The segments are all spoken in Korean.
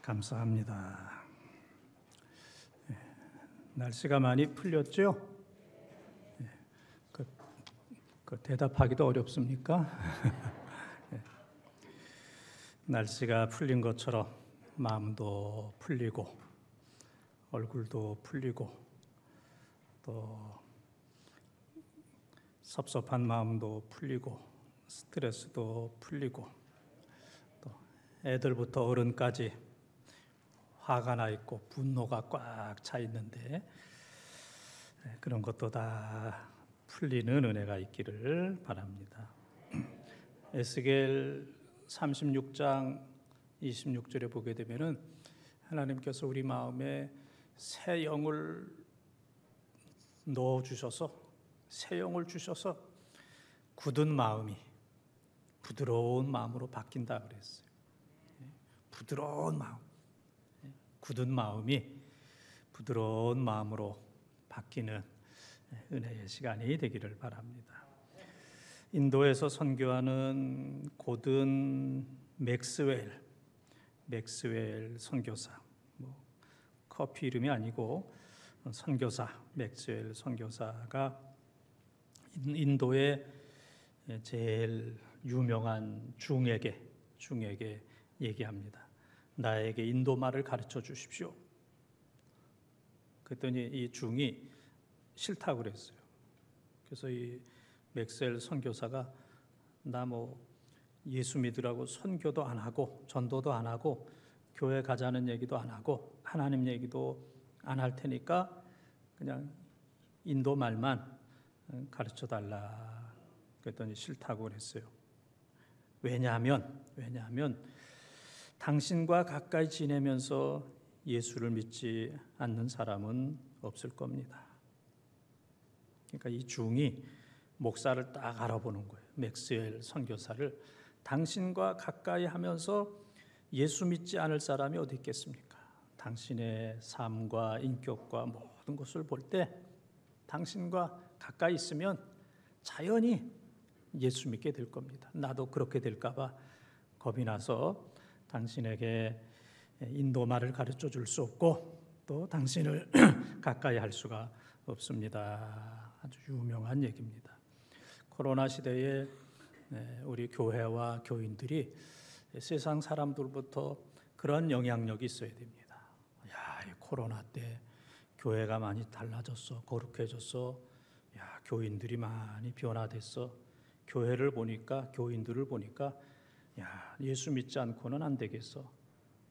감사합니다. 날씨가 많이 풀렸죠? 그 대답하기도 어렵습니까? 날씨가 풀린 것처럼 마음도 풀리고 얼굴도 풀리고 또 섭섭한 마음도 풀리고 스트레스도 풀리고 또 애들부터 어른까지 화가 나 있고 분노가 꽉 차 있는데 그런 것도 다 풀리는 은혜가 있기를 바랍니다. 에스겔 36장 26절에 보게 되면은 하나님께서 우리 마음에 새 영을 넣어 주셔서 새 영을 주셔서 굳은 마음이 부드러운 마음으로 바뀐다 그랬어요. 부드러운 마음, 굳은 마음이 부드러운 마음으로 바뀌는 은혜의 시간이 되기를 바랍니다. 인도에서 선교하는 고든 맥스웰 선교사, 커피 이름이 아니고 선교사 맥스웰 선교사가 인도의 제일 유명한 중에게 얘기합니다. 나에게 인도 말을 가르쳐 주십시오. 그랬더니 이 중이 싫다고 그랬어요. 그래서 이 맥스웰 선교사가 나 예수 믿으라고 선교도 안 하고 전도도 안 하고 교회 가자는 얘기도 안 하고 하나님 얘기도 안 할 테니까 그냥 인도 말만 가르쳐 달라. 그랬더니 싫다고 그랬어요. 왜냐하면 당신과 가까이 지내면서 예수를 믿지 않는 사람은 없을 겁니다. 그러니까 이 중이 목사를 딱 알아보는 거예요. 맥스웰 선교사를 당신과 가까이 하면서 예수 믿지 않을 사람이 어디 있겠습니까? 당신의 삶과 인격과 모든 것을 볼 때 당신과 가까이 있으면 자연히 예수 믿게 될 겁니다. 나도 그렇게 될까 봐 겁이 나서 당신에게 인도 말을 가르쳐 줄 수 없고 또 당신을 가까이 할 수가 없습니다. 아주 유명한 얘기입니다. 코로나 시대에 우리 교회와 교인들이 세상 사람들부터 그런 영향력이 있어야 됩니다. 야, 이 코로나 때 교회가 많이 달라졌어, 거룩해졌어. 야, 교인들이 많이 변화됐어. 교회를 보니까, 교인들을 보니까 야, 예수 믿지 않고는 안 되겠어.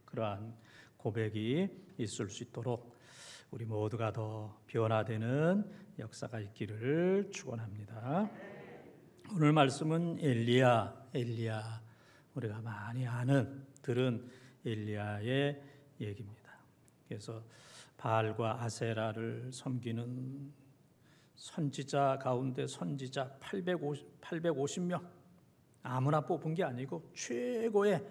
그러한 고백이 있을 수 있도록 우리 모두가 더 변화되는 역사가 있기를 축원합니다. 오늘 말씀은 엘리야, 우리가 많이 들은 엘리야의 얘기입니다. 그래서 바알과 아세라를 섬기는 선지자 가운데 선지자 850명, 아무나 뽑은 게 아니고 최고의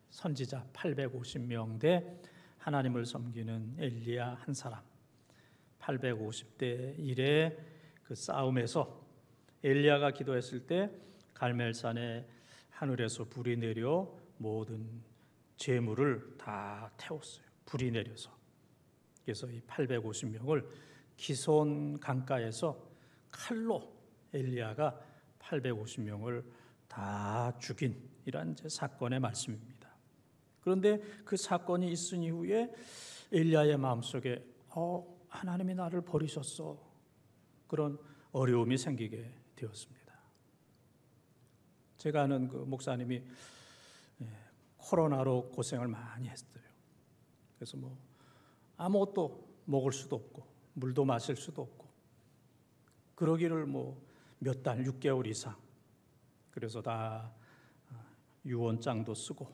선지자 850명 대 하나님을 섬기는 엘리야 한 사람. 850대 1의 그 싸움에서 엘리야가 기도했을 때 갈멜산에 하늘에서 불이 내려 모든 재물을 다 태웠어요. 불이 내려서. 그래서 이 850명을 기손 강가에서 칼로 엘리야가 850명을 다 죽인 이런 사건의 말씀입니다. 그런데 그 사건이 있은 이후에 엘리야의 마음속에 하나님이 나를 버리셨어. 그런 어려움이 생기게 되었습니다. 제가 아는 그 목사님이 코로나로 고생을 많이 했어요. 그래서 아무것도 먹을 수도 없고 물도 마실 수도 없고 그러기를 몇 달, 6개월 이상. 그래서 다 유언장도 쓰고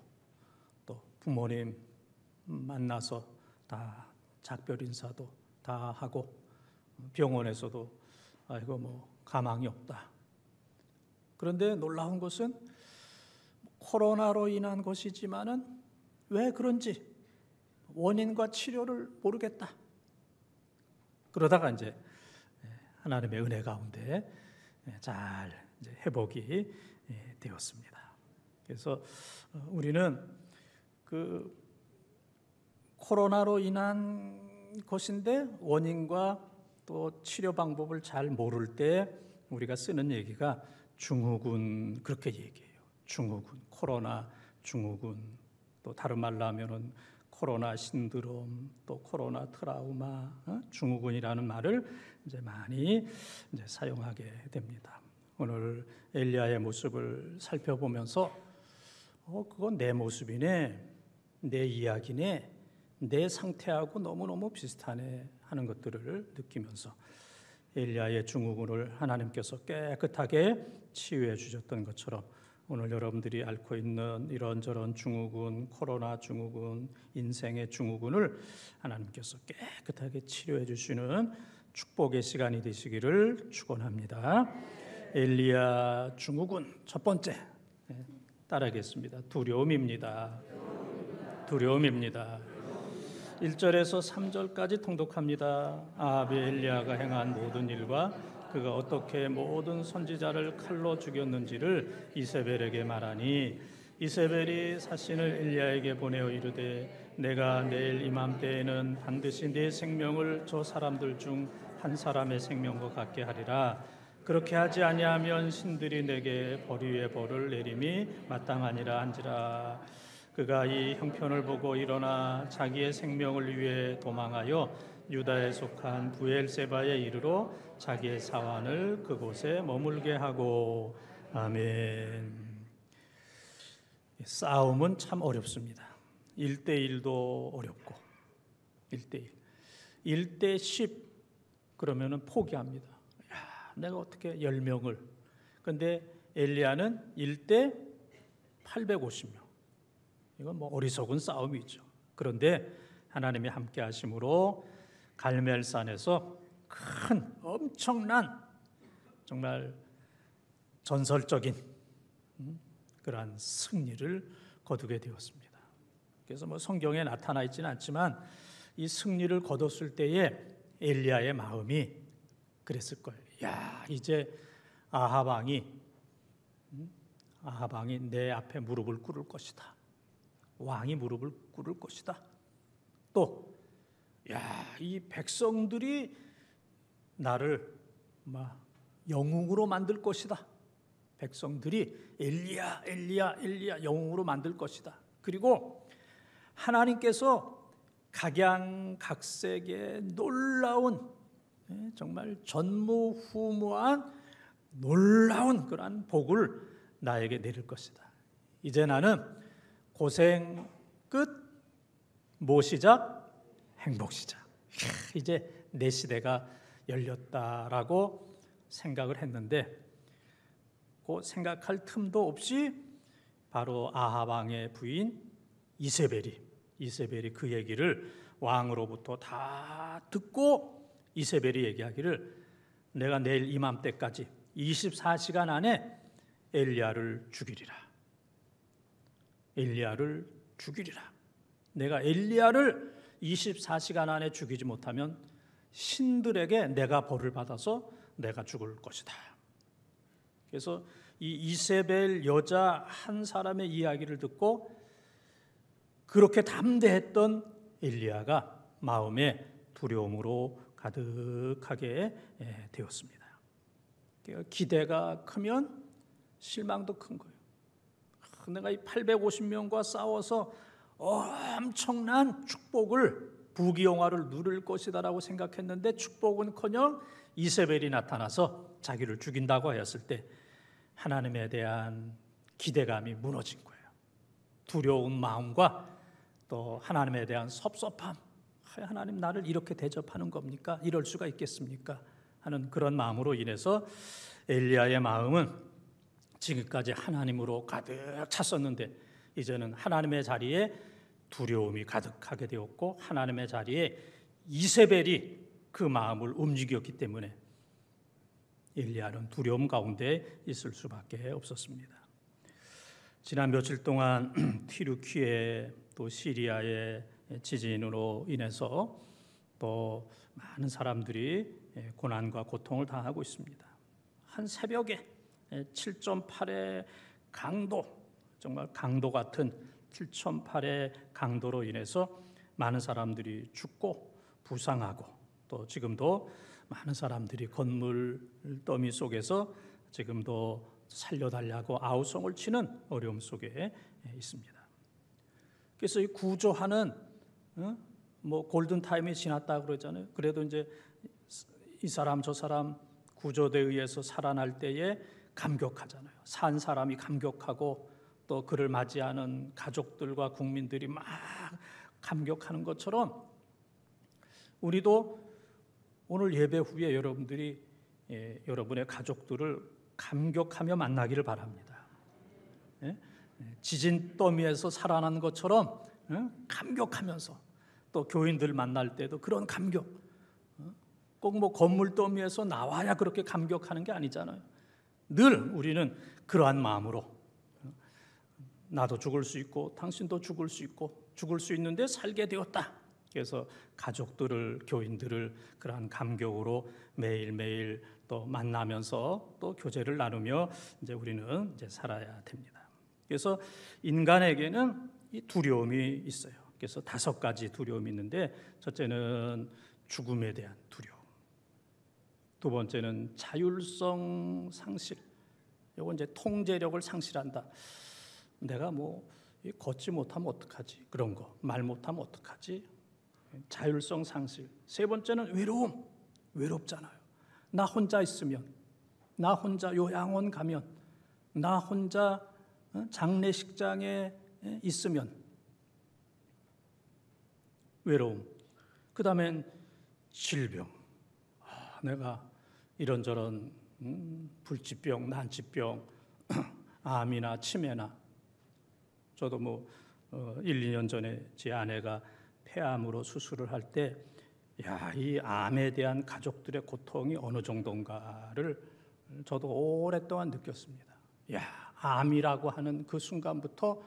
또 부모님 만나서 다 작별 인사도 다 하고 병원에서도 가망이 없다. 그런데 놀라운 것은 코로나로 인한 것이지만은 왜 그런지 원인과 치료를 모르겠다. 그러다가 이제 하나님의 은혜 가운데 잘 회복이 되었습니다. 그래서 우리는 그 코로나로 인한 것인데 원인과 또 치료 방법을 잘 모를 때 우리가 쓰는 얘기가 증후군, 그렇게 얘기해요. 증후군, 코로나 증후군, 또 다른 말로 하면은 코로나 신드롬, 또 코로나 트라우마, 증후군이라는 말을 이제 많이 사용하게 됩니다. 오늘 엘리야의 모습을 살펴보면서 그건 내 모습이네, 내 이야기네, 내 상태하고 너무너무 비슷하네 하는 것들을 느끼면서 엘리야의 증후군을 하나님께서 깨끗하게 치유해 주셨던 것처럼 오늘 여러분들이 앓고 있는 이런저런 증후군, 코로나 증후군, 인생의 증후군을 하나님께서 깨끗하게 치료해 주시는 축복의 시간이 되시기를 축원합니다. 엘리야 증후군 첫 번째, 따라하겠습니다. 두려움입니다. 두려움입니다. 1절에서 3절까지 통독합니다. 아합이 엘리야가 행한 모든 일과 그가 어떻게 모든 선지자를 칼로 죽였는지를 이세벨에게 말하니 이세벨이 사신을 엘리야에게 보내어 이르되 내가 내일 이맘때에는 반드시 네 생명을 저 사람들 중 한 사람의 생명과 같게 하리라. 그렇게 하지 아니하면 신들이 내게 벌 위에 벌을 내림이 마땅하니라 한지라. 그가 이 형편을 보고 일어나 자기의 생명을 위해 도망하여 유다에 속한 부엘세바에 이르러 자기의 사환을 그곳에 머물게 하고. 아멘. 싸움은 참 어렵습니다. 1대1도 어렵고 1대1, 1대10 그러면은 포기합니다. 내가 어떻게 10명을. 근데 엘리야는 1대 850명. 이건 뭐 어리석은 싸움이죠. 그런데 하나님이 함께 하심으로 갈멜산에서 큰 엄청난 정말 전설적인 그러한 승리를 거두게 되었습니다. 그래서 뭐 성경에 나타나 있지는 않지만 이 승리를 거뒀을 때에 엘리야의 마음이 그랬을 거예요. 야, 이제 아합 왕이 내 앞에 무릎을 꿇을 것이다. 왕이 무릎을 꿇을 것이다. 또, 이 백성들이 나를 영웅으로 만들 것이다. 백성들이 엘리야 영웅으로 만들 것이다. 그리고 하나님께서 각양각색의 놀라운, 정말 전무후무한 놀라운 그러한 복을 나에게 내릴 것이다. 이제 나는 고생 끝, 뭐 시작? 행복 시작. 이제 내 시대가 열렸다라고 생각을 했는데 그 생각할 틈도 없이 바로 아합 왕의 부인 이세벨이 그 얘기를 왕으로부터 다 듣고 이세벨이 얘기하기를 내가 내일 이맘때까지 24시간 안에 엘리야를 죽이리라. 내가 엘리야를 24시간 안에 죽이지 못하면 신들에게 내가 벌을 받아서 내가 죽을 것이다. 그래서 이 이세벨 여자 한 사람의 이야기를 듣고 그렇게 담대했던 엘리야가 마음에 두려움으로 가득하게 되었습니다. 기대가 크면 실망도 큰 거예요. 내가 이 850명과 싸워서 엄청난 축복을, 부귀영화를 누릴 것이다라고 생각했는데 축복은커녕 이세벨이 나타나서 자기를 죽인다고 하였을 때 하나님에 대한 기대감이 무너진 거예요. 두려운 마음과 또 하나님에 대한 섭섭함, 하나님 나를 이렇게 대접하는 겁니까? 이럴 수가 있겠습니까? 하는 그런 마음으로 인해서 엘리야의 마음은 지금까지 하나님으로 가득 찼었는데 이제는 하나님의 자리에 두려움이 가득하게 되었고 하나님의 자리에 이세벨이 그 마음을 움직였기 때문에 엘리야는 두려움 가운데 있을 수밖에 없었습니다. 지난 며칠 동안 튀르키예 또 시리아의 지진으로 인해서 또 많은 사람들이 고난과 고통을 당하고 있습니다. 한 새벽에 7.8의 강도, 정말 강도 같은 7.8의 강도로 인해서 많은 사람들이 죽고 부상하고 또 지금도 많은 사람들이 건물 더미 속에서 지금도 살려달라고 아우성을 치는 어려움 속에 있습니다. 그래서 이 구조하는 뭐 골든 타임이 지났다 그러잖아요. 그래도 이제 이 사람 저 사람 구조대에 의해서 살아날 때에 감격하잖아요. 산 사람이 감격하고 또 그를 맞이하는 가족들과 국민들이 막 감격하는 것처럼 우리도 오늘 예배 후에 여러분들이 여러분의 가족들을 감격하며 만나기를 바랍니다. 지진 더미에서 살아난 것처럼 감격하면서 또 교인들 만날 때도 그런 감격, 꼭 뭐 건물 더미에서 나와야 그렇게 감격하는 게 아니잖아요. 늘 우리는 그러한 마음으로 나도 죽을 수 있고 당신도 죽을 수 있고 죽을 수 있는데 살게 되었다. 그래서 가족들을 교인들을 그러한 감격으로 매일매일 또 만나면서 또 교제를 나누며 이제 우리는 이제 살아야 됩니다. 그래서 인간에게는 이 두려움이 있어요. 그래서 5가지 두려움이 있는데 첫째는 죽음에 대한 두려움. 두 번째는 자율성 상실. 이건 이제 통제력을 상실한다. 내가 뭐 걷지 못하면 어떡하지? 그런 거. 말 못하면 어떡하지? 자율성 상실. 세 번째는 외로움. 외롭잖아요. 나 혼자 있으면, 나 혼자 요양원 가면, 나 혼자 장례식장에 있으면 외로움. 그 다음엔 질병. 내가 이런저런 불치병, 난치병, 암이나 치매나. 저도 뭐 1, 2년 전에 제 아내가 폐암으로 수술을 할 때 이 암에 대한 가족들의 고통이 어느 정도인가를 저도 오랫동안 느꼈습니다. 암이라고 하는 그 순간부터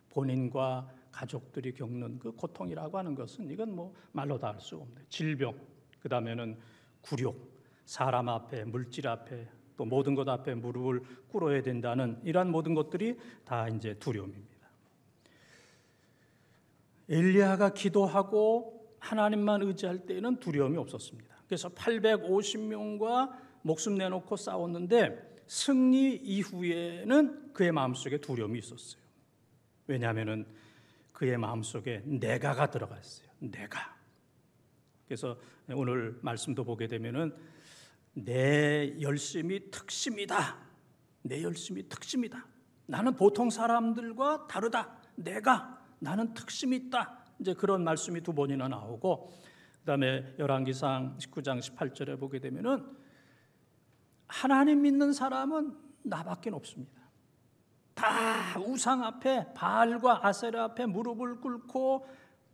본인과 가족들이 겪는 그 고통이라고 하는 것은 이건 뭐 말로 다 할 수 없네요. 질병, 그 다음에는 굴욕, 사람 앞에, 물질 앞에, 또 모든 것 앞에 무릎을 꿇어야 된다는 이러한 모든 것들이 다 이제 두려움입니다. 엘리야가 기도하고 하나님만 의지할 때에는 두려움이 없었습니다. 그래서 850명과 목숨 내놓고 싸웠는데 승리 이후에는 그의 마음속에 두려움이 있었어요. 왜냐하면 그의 마음속에 내가가 들어가 있어요. 내가. 그래서 오늘 말씀도 보게 되면은 내 열심이 특심이다. 내 열심이 특심이다. 나는 보통 사람들과 다르다. 나는 특심이 있다. 이제 그런 말씀이 2번이나 나오고, 그다음에 열왕기상 19장 18절에 보게 되면은 하나님 믿는 사람은 나밖에 없습니다. 다 우상 앞에, 바알과 아세라 앞에 무릎을 꿇고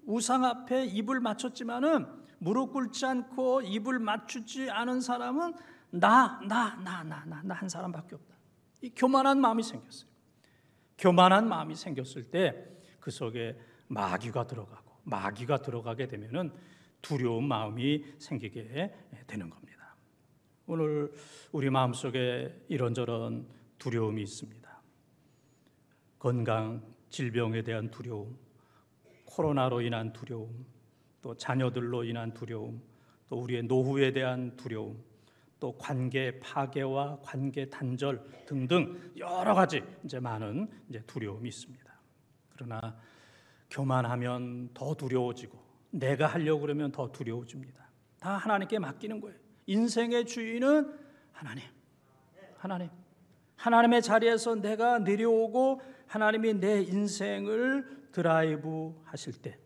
우상 앞에 입을 맞췄지만은 무릎 꿇지 않고 입을 맞추지 않은 사람은 나 한 사람밖에 없다. 이 교만한 마음이 생겼어요. 교만한 마음이 생겼을 때 그 속에 마귀가 들어가게 되면은 두려운 마음이 생기게 되는 겁니다. 오늘 우리 마음속에 이런저런 두려움이 있습니다. 건강, 질병에 대한 두려움, 코로나로 인한 두려움, 또 자녀들로 인한 두려움, 또 우리의 노후에 대한 두려움, 또 관계 파괴와 관계 단절 등등 여러 가지 이제 많은 이제 두려움이 있습니다. 그러나 교만하면 더 두려워지고 내가 하려고 그러면 더 두려워집니다. 다 하나님께 맡기는 거예요. 인생의 주인은 하나님의 자리에서 내가 내려오고 하나님이 내 인생을 드라이브 하실 때,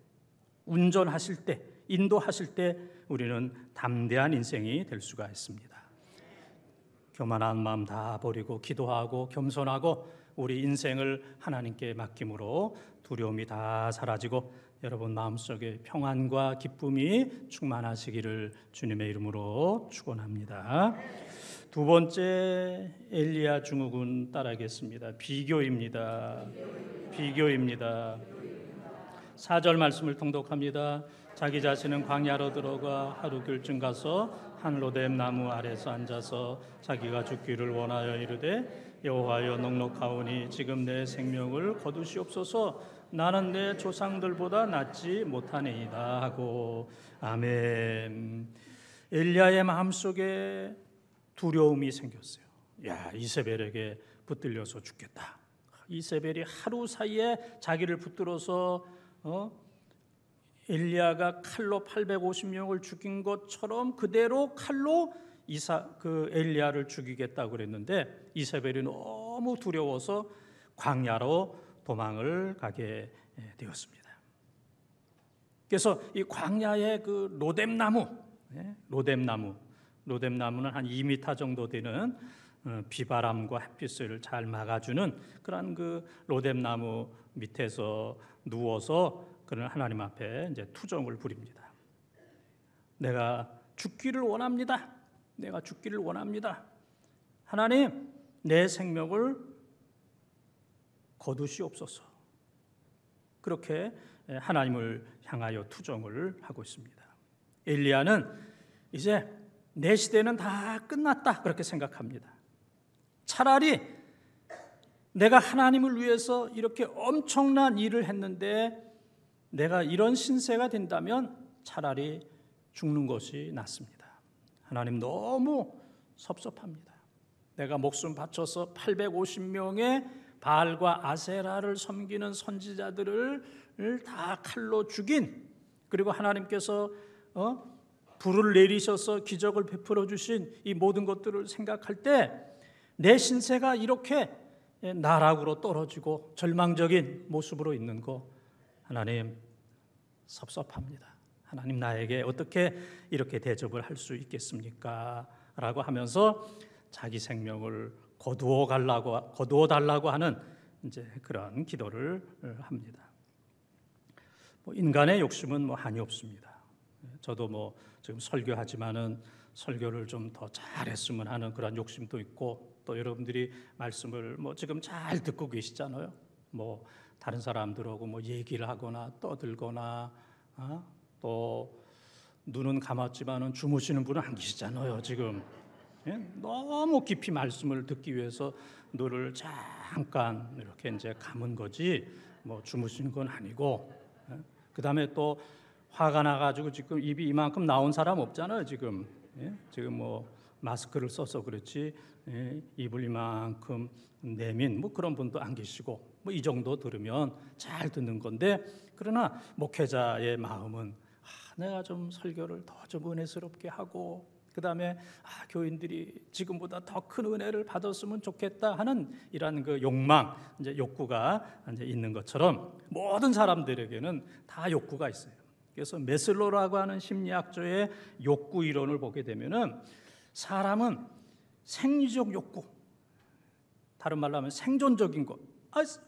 운전하실 때, 인도하실 때 우리는 담대한 인생이 될 수가 있습니다. 교만한 마음 다 버리고 기도하고 겸손하고 우리 인생을 하나님께 맡김으로 두려움이 다 사라지고 여러분 마음속에 평안과 기쁨이 충만하시기를 주님의 이름으로 축원합니다. 2번째 엘리야 증후군 따라하겠습니다. 비교입니다. 4절 말씀을 통독합니다. 자기 자신은 광야로 들어가 하루 길쯤 가서 한 로뎀 나무 아래서 앉아서 자기가 죽기를 원하여 이르되 여호와여 넉넉하오니 지금 내 생명을 거두시옵소서. 나는 내 조상들보다 낫지 못하니이다 하고. 아멘. 엘리야의 마음속에 두려움이 생겼어요. 야, 이세벨에게 붙들려서 죽겠다. 이세벨이 하루 사이에 자기를 붙들어서 엘리야가 칼로 850명을 죽인 것처럼 그대로 칼로 엘리야를 죽이겠다고 그랬는데 이세벨이 너무 두려워서 광야로 도망을 가게 되었습니다. 그래서 이 광야의 그 로뎀나무는 한 2m 정도 되는 비바람과 햇빛을 잘 막아주는 그런 그 로뎀나무 밑에서 누워서 그는 하나님 앞에 이제 투정을 부립니다. 내가 죽기를 원합니다. 하나님, 내 생명을 거두시옵소서. 그렇게 하나님을 향하여 투정을 하고 있습니다. 엘리야는 이제 내 시대는 다 끝났다 그렇게 생각합니다. 차라리 내가 하나님을 위해서 이렇게 엄청난 일을 했는데 내가 이런 신세가 된다면 차라리 죽는 것이 낫습니다. 하나님 너무 섭섭합니다. 내가 목숨 바쳐서 850명의 바알과 아세라를 섬기는 선지자들을 다 칼로 죽인, 그리고 하나님께서 불을 내리셔서 기적을 베풀어 주신 이 모든 것들을 생각할 때 내 신세가 이렇게 나락으로 떨어지고 절망적인 모습으로 있는 거 하나님 섭섭합니다. 하나님 나에게 어떻게 이렇게 대접을 할 수 있겠습니까? 라고 하면서 자기 생명을 거두어 달라고 하는 이제 그런 기도를 합니다. 인간의 욕심은 한이 없습니다. 저도 지금 설교하지만은 설교를 좀 더 잘했으면 하는 그런 욕심도 있고, 또 여러분들이 말씀을 지금 잘 듣고 계시잖아요. 다른 사람들하고 얘기를 하거나 떠들거나, 또 눈은 감았지만은 주무시는 분은 안 계시잖아요. 지금 너무 깊이 말씀을 듣기 위해서 눈을 잠깐 이렇게 이제 감은 거지 주무시는 건 아니고, 그 다음에 또 화가 나가지고 지금 입이 이만큼 나온 사람 없잖아요. 지금 마스크를 써서 그렇지 입을 이만큼 내민 그런 분도 안 계시고, 이 정도 들으면 잘 듣는 건데, 그러나 목회자의 마음은 내가 좀 설교를 더 좀 은혜스럽게 하고, 그 다음에 교인들이 지금보다 더 큰 은혜를 받았으면 좋겠다 하는 이런 그 욕망, 이제 욕구가 이제 있는 것처럼 모든 사람들에게는 다 욕구가 있어요. 그래서 메슬로라고 하는 심리학자의 욕구 이론을 보게 되면은 사람은 생리적 욕구, 다른 말로 하면 생존적인 것,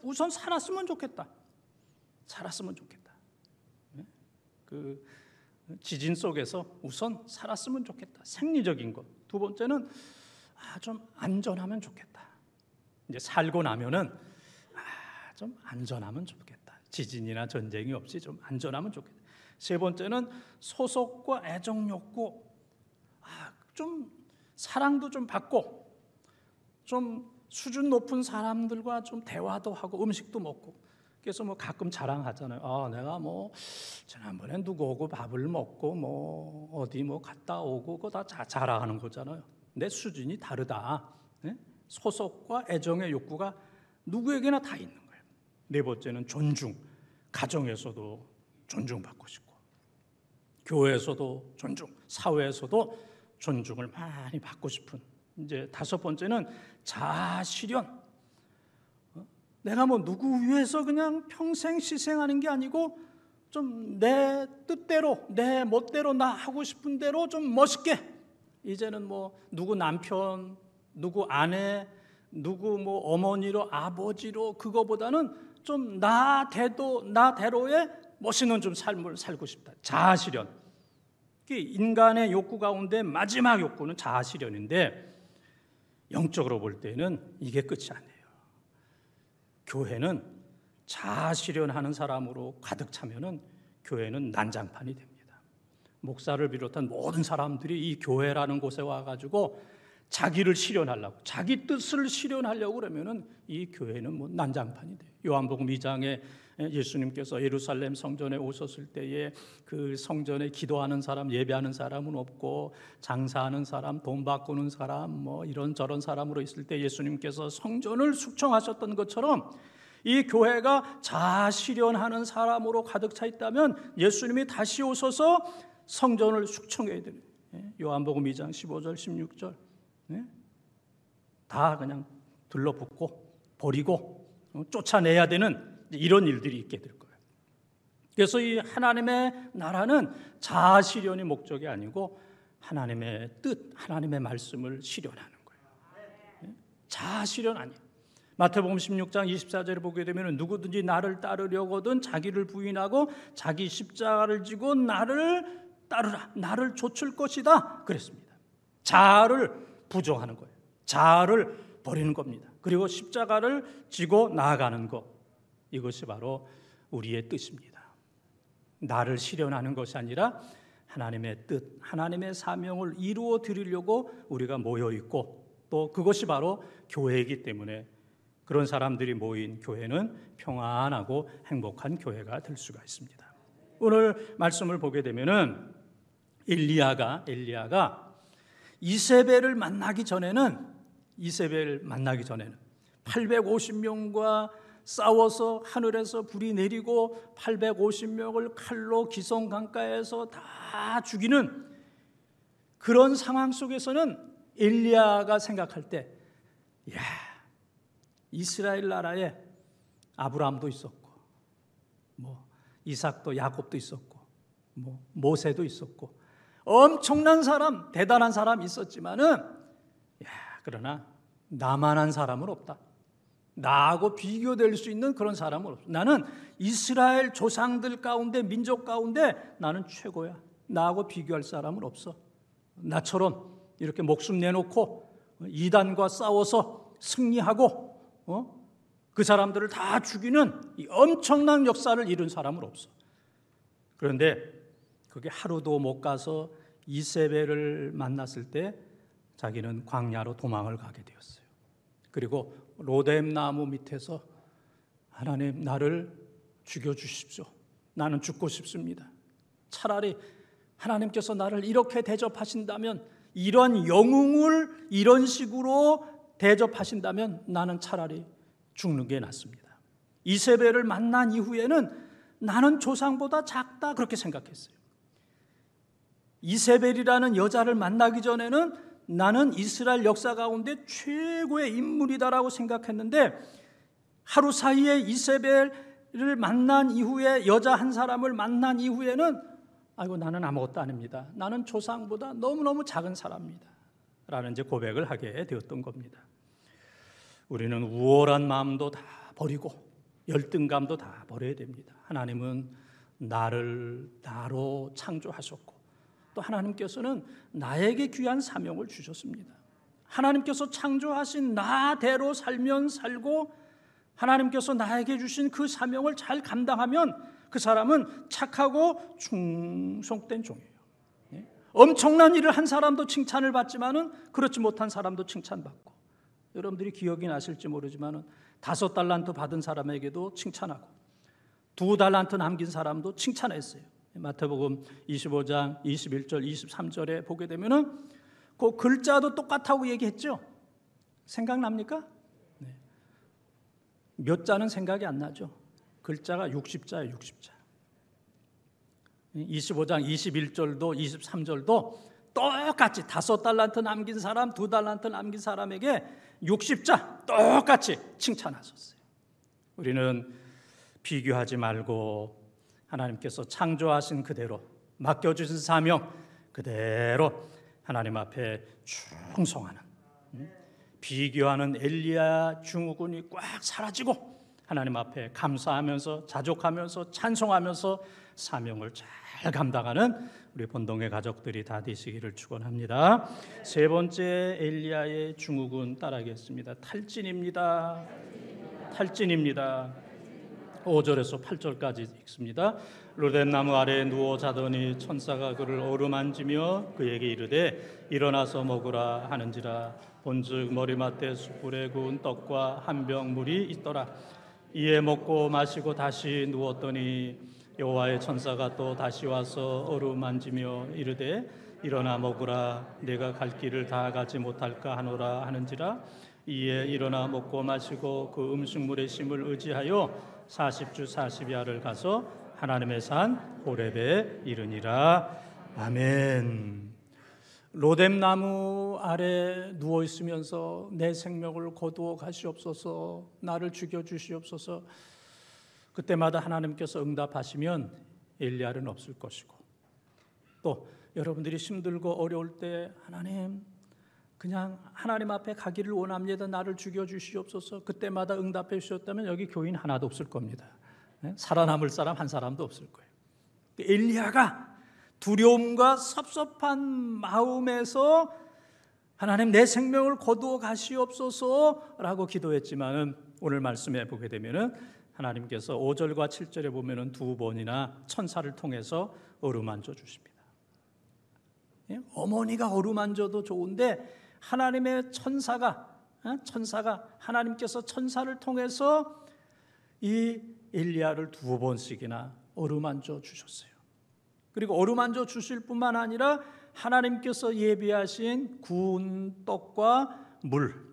우선 살았으면 좋겠다. 그 지진 속에서 우선 살았으면 좋겠다. 생리적인 것. 두 번째는 좀 안전하면 좋겠다. 이제 살고 나면은 좀 안전하면 좋겠다. 지진이나 전쟁이 없이 좀 안전하면 좋겠다. 세 번째는 소속과 애정 욕구. 좀 사랑도 좀 받고, 좀 수준 높은 사람들과 좀 대화도 하고 음식도 먹고. 그래서 가끔 자랑하잖아요. 내가 지난번에 누구하고 밥을 먹고 어디 갔다 오고 그거 다 자랑하는 거잖아요. 내 수준이 다르다. 소속과 애정의 욕구가 누구에게나 다 있는 거예요. 네 번째는 존중. 가정에서도 존중받고 싶고, 교회에서도 존중, 사회에서도 존중을 많이 받고 싶은. 이제 다섯 번째는 자아실현. 내가 누구 위해서 그냥 평생 희생하는 게 아니고 좀 내 뜻대로, 내 멋대로, 나 하고 싶은 대로 좀 멋있게. 이제는 누구 남편, 누구 아내, 누구 어머니로, 아버지로, 그거보다는 좀 나대로의 멋있는 좀 삶을 살고 싶다. 자아실현. 인간의 욕구 가운데 마지막 욕구는 자아실현인데, 영적으로 볼 때는 이게 끝이 아니에요. 교회는 자아실현하는 사람으로 가득 차면은 교회는 난장판이 됩니다. 목사를 비롯한 모든 사람들이 이 교회라는 곳에 와가지고 자기를 실현하려고, 자기 뜻을 실현하려고 그러면은 이 교회는 난장판이 돼요. 요한복음 2장에 예수님께서 예루살렘 성전에 오셨을 때에 그 성전에 기도하는 사람, 예배하는 사람은 없고 장사하는 사람, 돈 바꾸는 사람, 뭐 이런저런 사람으로 있을 때 예수님께서 성전을 숙청하셨던 것처럼 이 교회가 자아실현하는 사람으로 가득 차 있다면 예수님이 다시 오셔서 성전을 숙청해야 됩니다. 요한복음 2장 15절 16절 다 그냥 들러붙고 버리고 쫓아내야 되는 이런 일들이 있게 될 거예요. 그래서 이 하나님의 나라는 자아실현이 목적이 아니고 하나님의 뜻, 하나님의 말씀을 실현하는 거예요. 자아실현 아니에요. 마태복음 16장 24절에 보게 되면 누구든지 나를 따르려거든 자기를 부인하고 자기 십자가를 지고 나를 따르라, 나를 좇을 것이다 그랬습니다. 자아를 부정하는 거예요. 자아를 버리는 겁니다. 그리고 십자가를 지고 나아가는 것, 이것이 바로 우리의 뜻입니다. 나를 실현하는 것이 아니라 하나님의 뜻, 하나님의 사명을 이루어 드리려고 우리가 모여 있고 또 그것이 바로 교회이기 때문에 그런 사람들이 모인 교회는 평안하고 행복한 교회가 될 수가 있습니다. 오늘 말씀을 보게 되면은 엘리야가 이세벨을 만나기 전에는 850명과 싸워서 하늘에서 불이 내리고 850명을 칼로 기슭 강가에서 다 죽이는 그런 상황 속에서는 엘리야가 생각할 때, 야, 이스라엘 나라에 아브라함도 있었고, 뭐 이삭도 야곱도 있었고, 뭐 모세도 있었고, 엄청난 사람, 대단한 사람 있었지만은, 그러나 나만한 사람은 없다. 나하고 비교될 수 있는 그런 사람은 없어. 나는 이스라엘 조상들 가운데, 민족 가운데 나는 최고야. 나하고 비교할 사람은 없어. 나처럼 이렇게 목숨 내놓고 이단과 싸워서 승리하고 그 사람들을 다 죽이는 이 엄청난 역사를 이룬 사람은 없어. 그런데 그게 하루도 못 가서 이세벨을 만났을 때 자기는 광야로 도망을 가게 되었어요. 그리고 로뎀 나무 밑에서 하나님, 나를 죽여주십시오. 나는 죽고 싶습니다. 차라리 하나님께서 나를 이렇게 대접하신다면, 이런 영웅을 이런 식으로 대접하신다면 나는 차라리 죽는 게 낫습니다. 이세벨을 만난 이후에는 나는 조상보다 작다 그렇게 생각했어요. 이세벨이라는 여자를 만나기 전에는 나는 이스라엘 역사 가운데 최고의 인물이다라고 생각했는데, 하루 사이에 이세벨을 만난 이후에, 여자 한 사람을 만난 이후에는 아이고, 나는 아무것도 아닙니다. 나는 조상보다 너무너무 작은 사람입니다. 라는 이제 고백을 하게 되었던 겁니다. 우리는 우월한 마음도 다 버리고 열등감도 다 버려야 됩니다. 하나님은 나로 창조하셨고 또 하나님께서는 나에게 귀한 사명을 주셨습니다. 하나님께서 창조하신 나대로 살면 살고 하나님께서 나에게 주신 그 사명을 잘 감당하면 그 사람은 착하고 충성된 종이에요. 엄청난 일을 한 사람도 칭찬을 받지만은 그렇지 못한 사람도 칭찬받고, 여러분들이 기억이 나실지 모르지만은 5달란트 받은 사람에게도 칭찬하고 2달란트 남긴 사람도 칭찬했어요. 마태복음 25장 21절 23절에 보게 되면은 그 글자도 똑같다고 얘기했죠. 생각납니까? 네. 몇 자는 생각이 안 나죠. 글자가 60자예요. 60자. 25장 21절도 23절도 똑같이 5달란트 남긴 사람, 2달란트 남긴 사람에게 60자 똑같이 칭찬하셨어요. 우리는 비교하지 말고 하나님께서 창조하신 그대로, 맡겨주신 사명 그대로 하나님 앞에 충성하는, 비교하는 엘리야 증후군이 꽉 사라지고 하나님 앞에 감사하면서 자족하면서 찬송하면서 사명을 잘 감당하는 우리 본동의 가족들이 다 되시기를 축원합니다. 세 번째 엘리야의 증후군 따라하겠습니다. 탈진입니다. 5절에서 8절까지 읽습니다. 로뎀나무 아래에 누워 자더니 천사가 그를 어루만지며 그에게 이르되 일어나서 먹으라 하는지라. 본즉 머리맡에 숯불에 구운 떡과 한 병 물이 있더라. 이에 먹고 마시고 다시 누웠더니 여호와의 천사가 또 다시 와서 어루만지며 이르되 일어나 먹으라 내가 갈 길을 다 가지 못할까 하노라 하는지라. 이에 일어나 먹고 마시고 그 음식물의 심을 의지하여 40주 40야를 가서 하나님의 산 호렙에 이르니라. 아멘. 로뎀나무 아래 누워 있으면서 내 생명을 거두어 가시옵소서, 나를 죽여 주시옵소서. 그때마다 하나님께서 응답하시면 엘리야는 없을 것이고, 또 여러분들이 힘들고 어려울 때 하나님, 그냥 하나님 앞에 가기를 원합니다, 나를 죽여 주시옵소서. 그때마다 응답해 주셨다면 여기 교인 하나도 없을 겁니다. 살아남을 사람 한 사람도 없을 거예요. 엘리야가 두려움과 섭섭한 마음에서 하나님 내 생명을 거두어 가시옵소서라고 기도했지만은 오늘 말씀에 보게 되면은 하나님께서 5절과 7절에 보면은 두 번이나 천사를 통해서 어루만져 주십니다. 어머니가 어루만져도 좋은데 하나님의 천사가 하나님께서 천사를 통해서 이 엘리야를 두 번씩이나 어루만져 주셨어요. 그리고 어루만져 주실 뿐만 아니라 하나님께서 예비하신 구운 떡과 물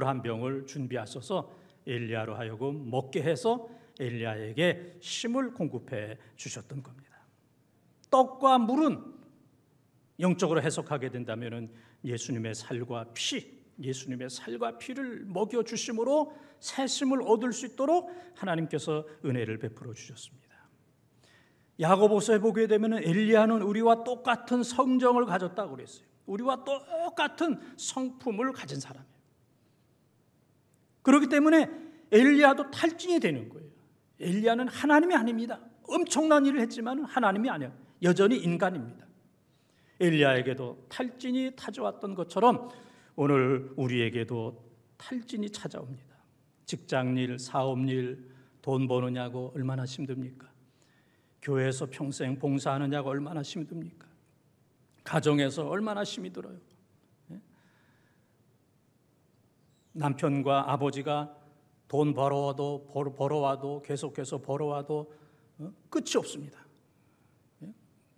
한 병을 준비하셔서 엘리야로 하여금 먹게 해서 엘리야에게 힘을 공급해 주셨던 겁니다. 떡과 물은 영적으로 해석하게 된다면 예수님의 살과 피를 먹여 주심으로 새 힘을 얻을 수 있도록 하나님께서 은혜를 베풀어 주셨습니다. 야고보서에 보게 되면 엘리야는 우리와 똑같은 성정을 가졌다고 그랬어요. 우리와 똑같은 성품을 가진 사람이에요. 그렇기 때문에 엘리야도 탈진이 되는 거예요. 엘리야는 하나님이 아닙니다. 엄청난 일을 했지만 하나님이 아니에요. 여전히 인간입니다. 엘리야에게도 탈진이 찾아왔던 것처럼 오늘 우리에게도 탈진이 찾아옵니다. 직장일, 사업일, 돈 버느냐고 얼마나 힘듭니까? 교회에서 평생 봉사하느냐고 얼마나 힘듭니까? 가정에서 얼마나 힘이 들어요. 남편과 아버지가 돈 벌어와도 계속해서 벌어와도 끝이 없습니다.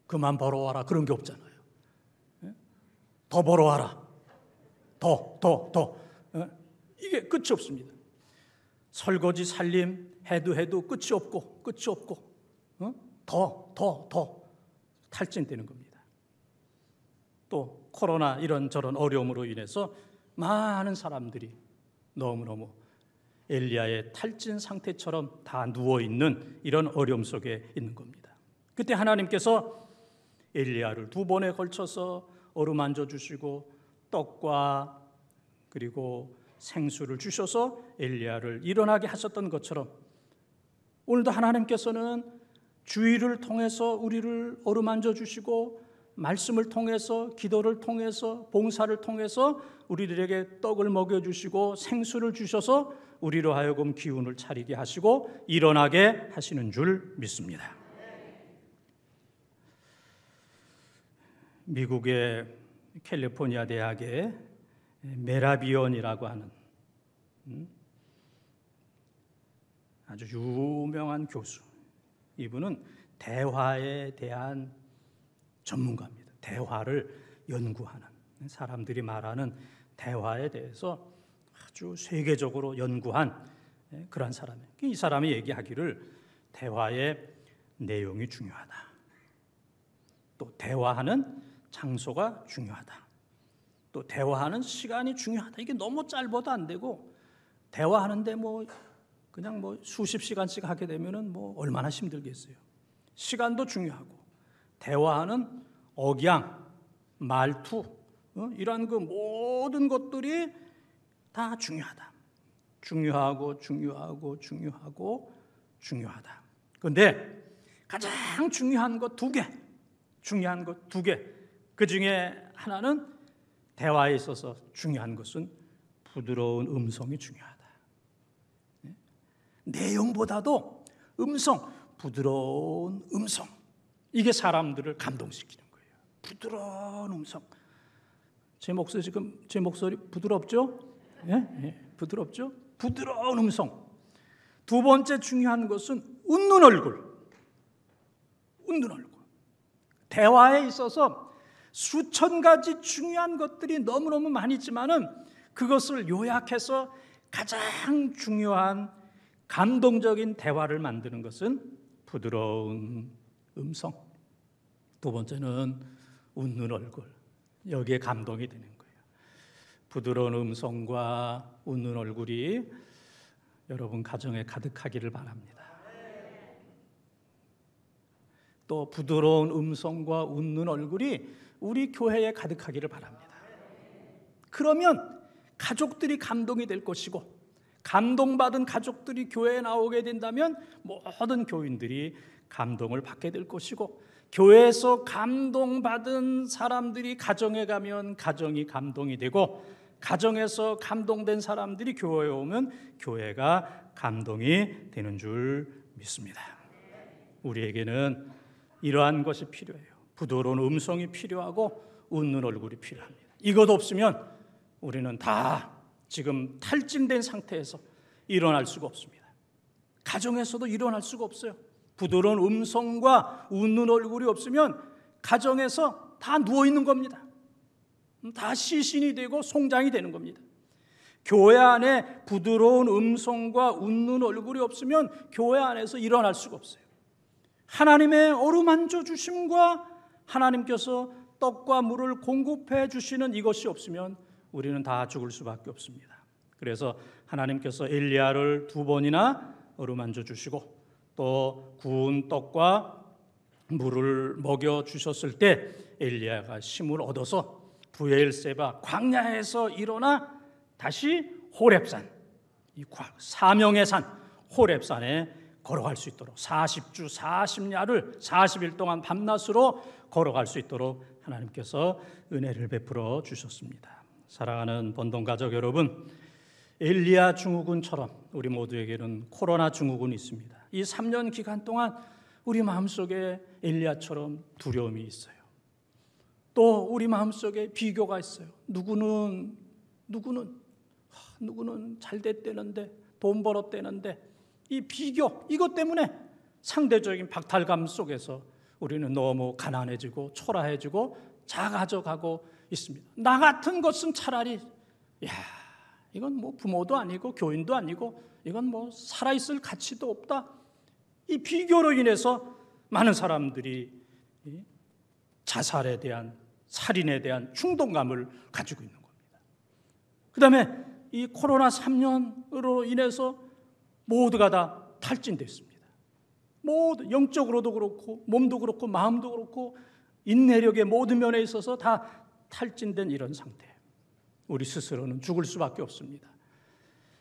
그만 벌어와라 그런 게 없잖아요. 더 벌어와라. 더. 이게 끝이 없습니다. 설거지 살림 해도 끝이 없고 더 탈진되는 겁니다. 또 코로나 이런저런 어려움으로 인해서 많은 사람들이 너무너무 엘리야의 탈진 상태처럼 다 누워있는 이런 어려움 속에 있는 겁니다. 그때 하나님께서 엘리야를 두 번에 걸쳐서 어루만져 주시고 떡과 그리고 생수를 주셔서 엘리야를 일어나게 하셨던 것처럼 오늘도 하나님께서는 주의를 통해서 우리를 어루만져 주시고 말씀을 통해서 기도를 통해서 봉사를 통해서 우리들에게 떡을 먹여주시고 생수를 주셔서 우리로 하여금 기운을 차리게 하시고 일어나게 하시는 줄 믿습니다. 미국의 캘리포니아 대학의 메라비언이라고 하는 아주 유명한 교수, 이분은 대화에 대한 전문가입니다. 대화를 연구하는, 사람들이 말하는 대화에 대해서 아주 세계적으로 연구한 그런 사람이에요. 이 사람이 얘기하기를 대화의 내용이 중요하다. 또 대화하는 장소가 중요하다. 또 대화하는 시간이 중요하다. 이게 너무 짧아도 안 되고 대화하는데 그냥 수십 시간씩 하게 되면은 얼마나 힘들겠어요. 시간도 중요하고 대화하는 억양, 말투, 이러한 그 모든 것들이 다 중요하다. 중요하다. 그런데 가장 중요한 것 두 개, 그 중에 하나는 대화에 있어서 중요한 것은 부드러운 음성이 중요하다. 내용보다도 부드러운 음성, 이게 사람들을 감동시키는 거예요. 부드러운 음성. 제 목소리 부드럽죠? 예? 부드럽죠? 부드러운 음성. 두 번째 중요한 것은 웃는 얼굴. 웃는 얼굴. 대화에 있어서 수천 가지 중요한 것들이 너무너무 많이 있지만은 그것을 요약해서 가장 중요한 감동적인 대화를 만드는 것은 부드러운 음성. 두 번째는 웃는 얼굴. 여기에 감동이 되는 거예요. 부드러운 음성과 웃는 얼굴이 여러분 가정에 가득하기를 바랍니다. 또 부드러운 음성과 웃는 얼굴이 우리 교회에 가득하기를 바랍니다. 그러면 가족들이 감동이 될 것이고, 감동받은 가족들이 교회에 나오게 된다면 모든 교인들이 감동을 받게 될 것이고, 교회에서 감동받은 사람들이 가정에 가면 가정이 감동이 되고, 가정에서 감동된 사람들이 교회에 오면 교회가 감동이 되는 줄 믿습니다. 우리에게는 이러한 것이 필요해요. 부드러운 음성이 필요하고 웃는 얼굴이 필요합니다. 이것 없으면 우리는 다 지금 탈진된 상태에서 일어날 수가 없습니다. 가정에서도 일어날 수가 없어요. 부드러운 음성과 웃는 얼굴이 없으면 가정에서 다 누워있는 겁니다. 다 시신이 되고 송장이 되는 겁니다. 교회 안에 부드러운 음성과 웃는 얼굴이 없으면 교회 안에서 일어날 수가 없어요. 하나님의 어루만져 주심과 하나님께서 떡과 물을 공급해 주시는 이것이 없으면 우리는 다 죽을 수밖에 없습니다. 그래서 하나님께서 엘리야를 2번이나 어루만져 주시고 또 구운 떡과 물을 먹여 주셨을 때 엘리야가 힘을 얻어서 브엘세바 광야에서 일어나 다시 호렙산, 이 사명의 산 호렙산에 걸어갈 수 있도록 40주 40야를 40일 동안 밤낮으로 걸어갈 수 있도록 하나님께서 은혜를 베풀어 주셨습니다. 사랑하는 번동 가족 여러분, 엘리야 증후군처럼 우리 모두에게는 코로나 증후군이 있습니다. 이 3년 기간 동안 우리 마음속에 엘리야처럼 두려움이 있어요. 또 우리 마음속에 비교가 있어요. 누구는 잘 됐대는데, 돈 벌었대는데, 이 비교, 이것 때문에 상대적인 박탈감 속에서 우리는 너무 가난해지고 초라해지고 작아져가고 있습니다. 나 같은 것은 차라리 이건 뭐 부모도 아니고 교인도 아니고 이건 뭐 살아있을 가치도 없다. 이 비교로 인해서 많은 사람들이 자살에 대한, 살인에 대한 충동감을 가지고 있는 겁니다. 그 다음에 이 코로나 3년으로 인해서 모두가 다 탈진됐습니다. 모두 영적으로도 그렇고 몸도 그렇고 마음도 그렇고 인내력의 모든 면에 있어서 다 탈진된 이런 상태. 우리 스스로는 죽을 수밖에 없습니다.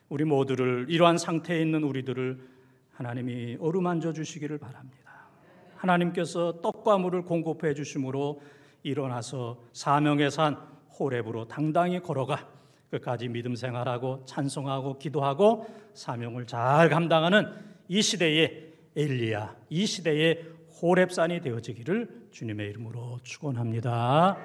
우리 모두를, 이러한 상태에 있는 우리들을 하나님이 어루만져 주시기를 바랍니다. 하나님께서 떡과 물을 공급해 주심으로 일어나서 사명의 산 호렙으로 당당히 걸어가 끝까지 믿음 생활하고 찬송하고 기도하고 사명을 잘 감당하는 이 시대의 엘리야, 이 시대의 호렙산이 되어지기를 주님의 이름으로 축원합니다.